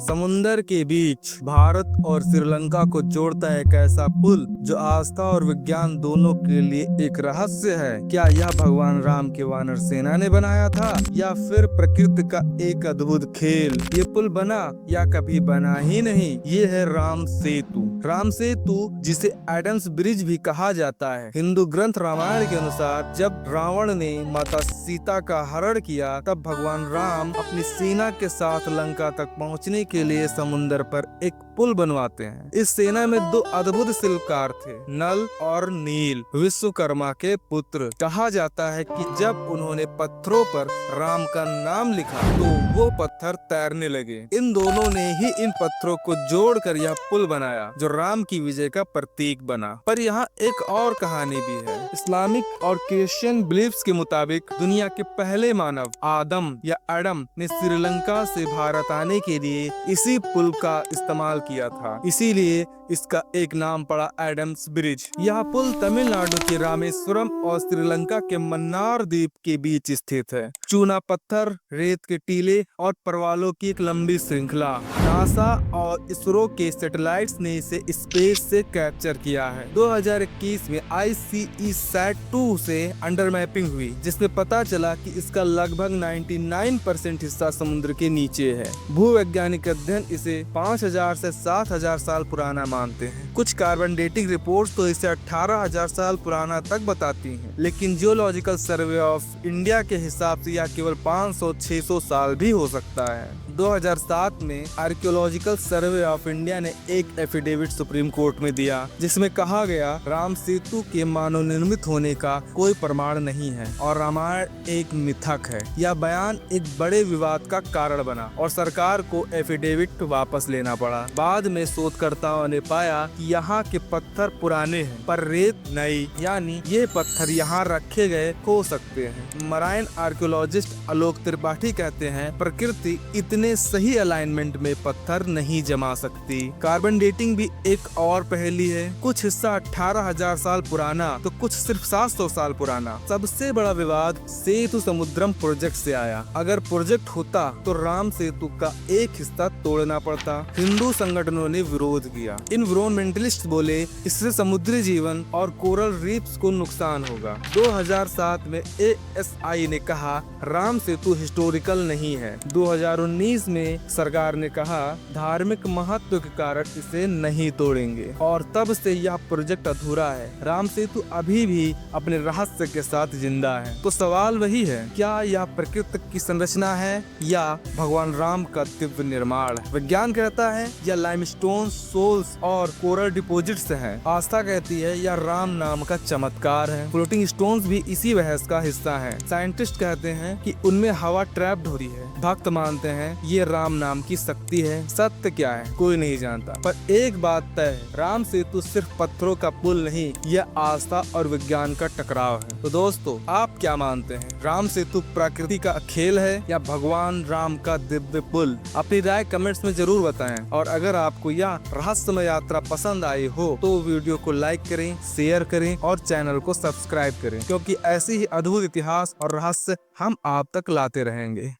समुंदर के बीच भारत और श्रीलंका को जोड़ता है एक ऐसा पुल जो आस्था और विज्ञान दोनों के लिए एक रहस्य है। क्या यह भगवान राम की वानर सेना ने बनाया था या फिर प्रकृति का एक अद्भुत खेल? ये पुल बना या कभी बना ही नहीं, ये है राम सेतु। राम सेतु जिसे एडम्स ब्रिज भी कहा जाता है। हिंदू ग्रंथ रामायण के अनुसार जब रावण ने माता सीता का हरण किया तब भगवान राम अपनी सेना के साथ लंका तक पहुंचने के लिए समुद्र पर एक पुल बनवाते हैं। इस सेना में दो अद्भुत शिल्पकार थे, नल और नील, विश्वकर्मा के पुत्र। कहा जाता है कि जब उन्होंने पत्थरों पर राम का नाम लिखा तो वो पत्थर तैरने लगे। इन दोनों ने ही इन पत्थरों को जोड़कर यह पुल बनाया जो राम की विजय का प्रतीक बना। पर यहाँ एक और कहानी भी है। इस्लामिक और क्रिश्चियन बिलीफ्स के मुताबिक दुनिया के पहले मानव आदम या एडम ने श्रीलंका से भारत आने के लिए इसी पुल का इस्तेमाल किया था, इसीलिए इसका एक नाम पड़ा एडम्स ब्रिज। यह पुल तमिलनाडु के रामेश्वरम और श्रीलंका के मन्नार द्वीप के बीच स्थित है। चूना पत्थर, रेत के टीले और परवालों की एक लंबी श्रृंखला। नासा और इसरो के सैटेलाइट्स ने इसे स्पेस से कैप्चर किया है। 2021 में ICESat-2 से अंडर मैपिंग हुई जिसमें पता चला कि इसका लगभग 99% हिस्सा समुद्र के नीचे है। भूवैज्ञानिक अध्ययन इसे 5000 से 7000 साल पुराना मानते हैं। कुछ कार्बन डेटिंग रिपोर्ट्स तो इसे 18000 साल पुराना तक बताती हैं, लेकिन जियोलॉजिकल सर्वे ऑफ इंडिया के हिसाब से यह केवल 500-600 साल भी हो सकता है। 2007 में आर्कियोलॉजिकल सर्वे ऑफ इंडिया ने एक एफिडेविट सुप्रीम कोर्ट में दिया जिसमें कहा गया राम सेतु के मानव निर्मित होने का कोई प्रमाण नहीं है और रामायण एक मिथक है। यह बयान एक बड़े विवाद का कारण बना और सरकार को एफिडेविट वापस लेना पड़ा। बाद में शोधकर्ताओं ने पाया कि यहाँ के पत्थर पुराने हैं पर रेत नई, यानी ये पत्थर यहाँ रखे गए हो सकते हैं। मराइन आर्कियोलॉजिस्ट आलोक त्रिपाठी कहते हैं प्रकृति इतने सही अलाइनमेंट में पत्थर नहीं जमा सकती। कार्बन डेटिंग भी एक और पहेली है। कुछ हिस्सा 18000 साल पुराना तो कुछ सिर्फ 700 साल पुराना। सबसे बड़ा विवाद सेतु समुद्रम प्रोजेक्ट से आया। अगर प्रोजेक्ट होता तो राम सेतु का एक हिस्सा तोड़ना पड़ता। हिंदू संगठनों ने विरोध किया। इन्वायरमेंटलिस्ट बोले इससे समुद्री जीवन और कोरल रीफ्स को नुकसान होगा। 2007 में ASI ने कहा राम सेतु हिस्टोरिकल नहीं है। 2019 में सरकार ने कहा धार्मिक महत्व के कारण इसे नहीं तोड़ेंगे और तब से यह प्रोजेक्ट अधूरा है। राम सेतु अभी भी अपने रहस्य के साथ जिंदा है। तो सवाल वही है, क्या यह प्रकृति की संरचना है या भगवान राम का दिव्य निर्माण? विज्ञान कहता है यह लाइमस्टोन, सोल्स और कोरल डिपोजिट्स हैं। आस्था कहती है यह राम नाम का चमत्कार है। फ्लोटिंग स्टोन्स भी इसी बहस का हिस्सा हैं। साइंटिस्ट कहते हैं कि उनमें हवा ट्रैप्ड हो रही है। भक्त मानते हैं ये राम नाम की शक्ति है। सत्य क्या है कोई नहीं जानता, पर एक बात तय है, राम सेतु सिर्फ पत्थरों का पुल नहीं, यह आस्था और विज्ञान का टकराव है। तो दोस्तों आप क्या मानते हैं, राम सेतु प्रकृति का खेल है या भगवान राम का दिव्य पुल? अपनी राय कमेंट्स में जरूर बताएं और अगर आपको यह रहस्यमय यात्रा पसंद आई हो तो वीडियो को लाइक करें, शेयर करें और चैनल को सब्सक्राइब करें, क्योंकि ऐसे ही अद्भुत इतिहास और रहस्य हम आप तक लाते रहेंगे।